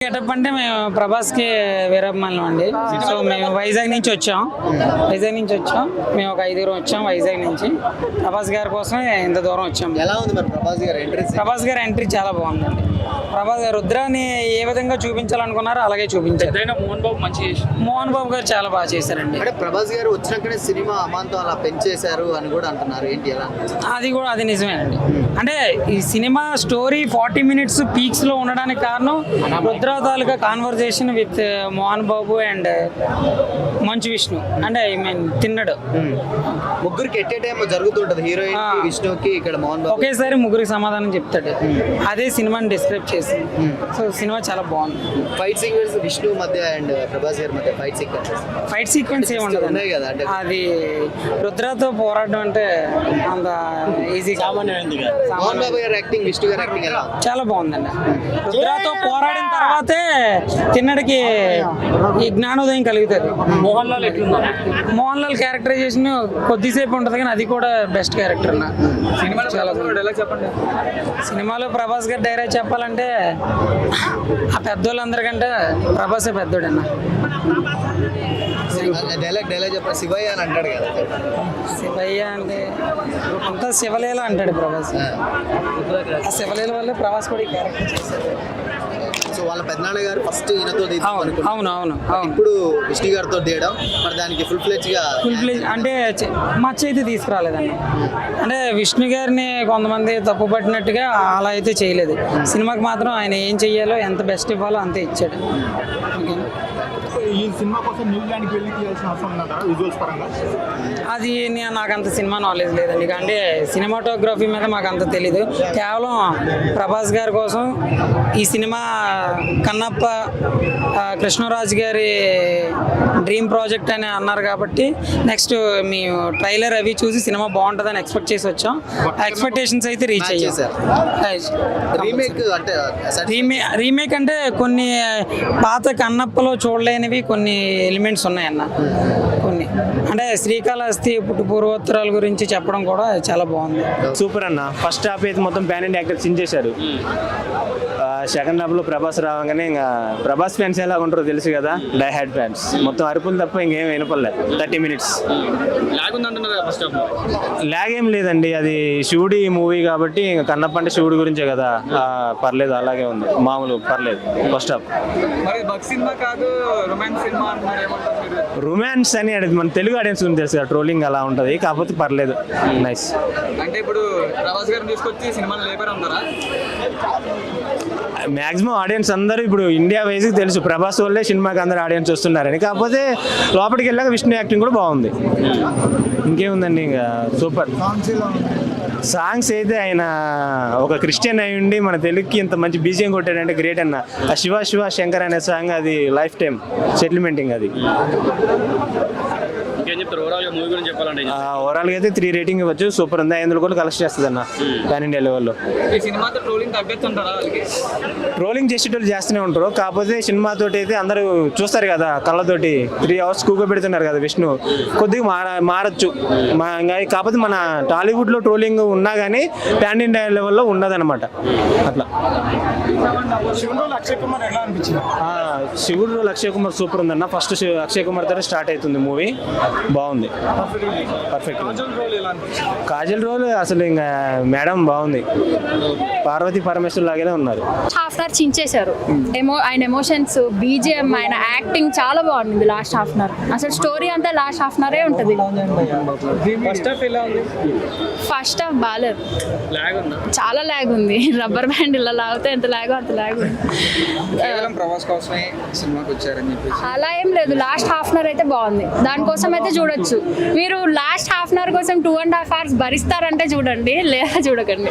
Getup అంటే మేము ప్రభాస్కి వీరభిమానులం అండి. సో మేము వైజాగ్ నుంచి వచ్చాం. మేము ఒక 5 వచ్చాం వైజాగ్ నుంచి. ప్రభాస్ గారి కోసమే ఇంత దూరం వచ్చాం. ఎలా ఉంది మరి ప్రభాస్ గారి ఎంట్రీ చాలా బాగుందండి. ప్రభాస్ గారు రుద్రాన్ని ఏ విధంగా చూపించాలనుకున్నారో అలాగే చూపించారు. మోహన్ బాబు గారు చాలా బాగా చేశారండి. అంటే ప్రభాస్ గారు వచ్చినాకనే సినిమా అమాంతం అలా పెంచేశారు అని కూడా అంటున్నారు. ఏంటి ఎలా? అది నిజమేనండి. అంటే ఈ సినిమా స్టోరీ 40 మినిట్స్ పీక్స్ లో ఉండడానికి కారణం రుద్ర తాలూకా conversation with Mohan Babu and Manchu Vishnu. అంటే ఐ మీన్ తిన్నడు ముగ్గురికి ఎట్ ఏ టైం జరుగుతుంటది. హీరోయిన్ విష్ణుకి ఇక్కడ మోహన్ బాబు ఒకేసారి ముగ్గురికి సమాధానం చెప్తాడు. అదే సినిమాని డిస్క్రైబ్ చేసి. సో సినిమా చాలా బాగుంది. ఫైట్ సీక్వెన్స్ విష్ణు మధ్య అండ్ ప్రభాస్ గారి మధ్య ఫైట్ సీక్వెన్స్ ఏముండదు కదా. అంటే అది రుద్రతో పోరాడడం అంటే అంత ఈజీ. మోహన్ బాబు గారి యాక్టింగ్, విష్ణు గారి యాక్టింగ్ ఎలా? చాలా బాగుందండి. రుద్రతో పోరాడిన తర్వాతే తిన్నడికి ఈ జ్ఞానోదయం కలుగుతుంది. మోహన్ లాల్ క్యారెక్టరైజేషన్ కొద్దిసేపు ఉంటుంది కానీ అది కూడా బెస్ట్ క్యారెక్టర్. సినిమాలో ప్రభాస్ గారు డైరెక్ట్ చెప్పాలంటే ఆ పెద్దోళ్ళందరికంటే ప్రభాసే పెద్దోడన్న. డైలాగ్ చెప్పాలి. శివయ్య అని అంటాడు కదా. శివయ్య అంటే అంతా శివలీల అంటాడు ప్రభాస్. ఆ శివలీల వల్లే ప్రభాస్ కూడా ఈ క్యారెక్టర్ చేశారు. సో వాళ్ళ పెద్దనాన్న గారు ఫస్ట్ ఈయనతో అవును. ఇప్పుడు విష్ణు గారితో తీయడం మరి దానికి ఫుల్ ఫ్లెజ్ అంటే మచ్చ అయితే తీసుకురాలేదండి. అంటే విష్ణు గారిని కొంతమంది తప్పు పట్టినట్టుగా అలా అయితే చేయలేదు. సినిమాకి మాత్రం ఆయన ఏం చెయ్యాలో, ఎంత బెస్ట్ ఇవ్వాలో అంతే ఇచ్చాడు. ఈ సినిమా కోసం న్యూజిలాండ్కి వెళ్ళి తీయాల్సిన అవసరం ఉందా విజువల్స్ పరంగా? అది నాకు అంత సినిమా నాలెడ్జ్ లేదండి. అంటే సినిమాటోగ్రఫీ మీద మాకు అంత తెలీదు. కేవలం ప్రభాస్ గారి కోసం ఈ సినిమా కన్నప్ప కృష్ణరాజు గారి డ్రీమ్ ప్రాజెక్ట్ అని అన్నారు కాబట్టి నెక్స్ట్ మేము ట్రైలర్ అవి చూసి సినిమా బాగుంటుందని ఎక్స్పెక్ట్ చేసి వచ్చాం. ఆ ఎక్స్పెక్టేషన్స్ అయితే రీచ్ అయ్యాం. రీమేక్ అంటే కొన్ని పాత కన్నప్పలో చూడలేనివి కొన్ని ఎలిమెంట్స్ ఉన్నాయన్న. కొన్ని అంటే శ్రీకాళహస్తి పుట్టు పూర్వోత్తరాల గురించి చెప్పడం కూడా చాలా బాగుంది. సూపర్ అన్న. ఫస్ట్ హాఫ్ అయితే మొత్తం ప్యాన్ ఇండియా యాక్టర్స్ చించేశారు. సెకండ్ హాఫ్లో ప్రభాస్ రావగానే ఇంకా ప్రభాస్ ఫ్యాన్స్ ఎలా ఉంటారో తెలుసు కదా, డై హ్యాడ్ ఫ్యాన్స్. మొత్తం అరుపులు తప్ప ఇంకేం వినపడలేదు. 30 మినిట్స్ ల్యాగ్ ఏం లేదండి. అది శివుడి మూవీ కాబట్టి ఇంకా కన్నప్ప అంటే శివుడి గురించే కదా. పర్లేదు, అలాగే ఉంది, మామూలు పర్లేదు. ఫస్ట్ హాఫ్ రొమాన్స్ అని మన తెలుగు ఆడియన్స్ గురించి తెలుసు కదా, ట్రోలింగ్ అలా ఉంటుంది. కాకపోతే పర్లేదు, నైస్. అంటే ఇప్పుడు ప్రభాస్ గారిని తీసుకొచ్చి సినిమాలు లేపర్ అంటారా? మ్యాక్సిమం ఆడియన్స్ అందరూ ఇప్పుడు ఇండియా వైజ్కి తెలుసు ప్రభాస్ వల్లే సినిమాకి అందరూ ఆడియన్స్ వస్తున్నారని. కాకపోతే లోపలికి వెళ్ళాక విష్ణు యాక్టింగ్ కూడా బాగుంది. ఇంకేముందండి, ఇంకా సూపర్. సాంగ్స్ అయితే ఆయన ఒక క్రిస్టియన్ అయి ఉండి మన తెలుగుకి ఇంత మంచి బీజిఎం కొట్టాడంటే గ్రేట్ అన్న. ఆ శివ శివ శంకర్ అనే సాంగ్ అది లైఫ్ టైం సెటిల్మెంటింగ్. అది ఓవరాల్ గా అయితే 3 రేటింగ్ ఇవ్వచ్చు. సూపర్ ఉంది. 500 కోట్లు కలెక్ట్ చేస్తుంది అన్న పాన్ ఇండియా లెవెల్లో. ట్రోలింగ్ చేసేటోళ్ళు చేస్తూనే ఉంటారు. కాకపోతే సినిమాతోటి అయితే అందరూ చూస్తారు కదా కళ్ళతోటి. 3 అవర్స్ కూకోబెడుతున్నారు కదా విష్ణు. కొద్దిగా మారచ్చు. కాకపోతే మన టాలీవుడ్ లో ట్రోలింగ్ ఉన్నా కానీ పాన్ ఇండియా లెవెల్లో ఉండదన్నమాట. అట్లా శివుడు అక్షయ్ కుమార్ సూపర్ ఉందన్న. ఫస్ట్ అక్షయ్ కుమార్ తోటి స్టార్ట్ అవుతుంది మూవీ. బాగుంది, పర్ఫెక్ట్. కాజల్ రోల్ అసలు ఇంకా మేడం బాగుంది. పార్వతి పరమేశ్వర్ లాగానే ఉన్నారు. హాఫ్ అన్ అవర్ చించేశారు. ఆయన ఎమోషన్స్, బీజిఎం, ఆయన యాక్టింగ్ చాలా బాగుంది. లాస్ట్ హాఫ్ అన్ అవర్ అసలు స్టోరీ అంతా లాస్ట్ హాఫ్ అన్ అవరే ఉంటుంది. ఫస్ట్ హాఫ్ బాలేదు, చాలా ల్యాగ్ ఉంది. రబ్బర్ బ్యాండ్ ఇలా లాగితే ఎంత ల్యాగో అంత ల్యాగ్ ఉంది. అలా ఏం లేదు. లాస్ట్ హాఫ్ అన్ అవర్ అయితే బాగుంది. దానికోసం అయితే చూడొచ్చు. మీరు లాస్ట్ హాఫ్ అన్ అవర్ కోసం 2.5 hours భరిస్తారంటే చూడండి, లేదా చూడకండి.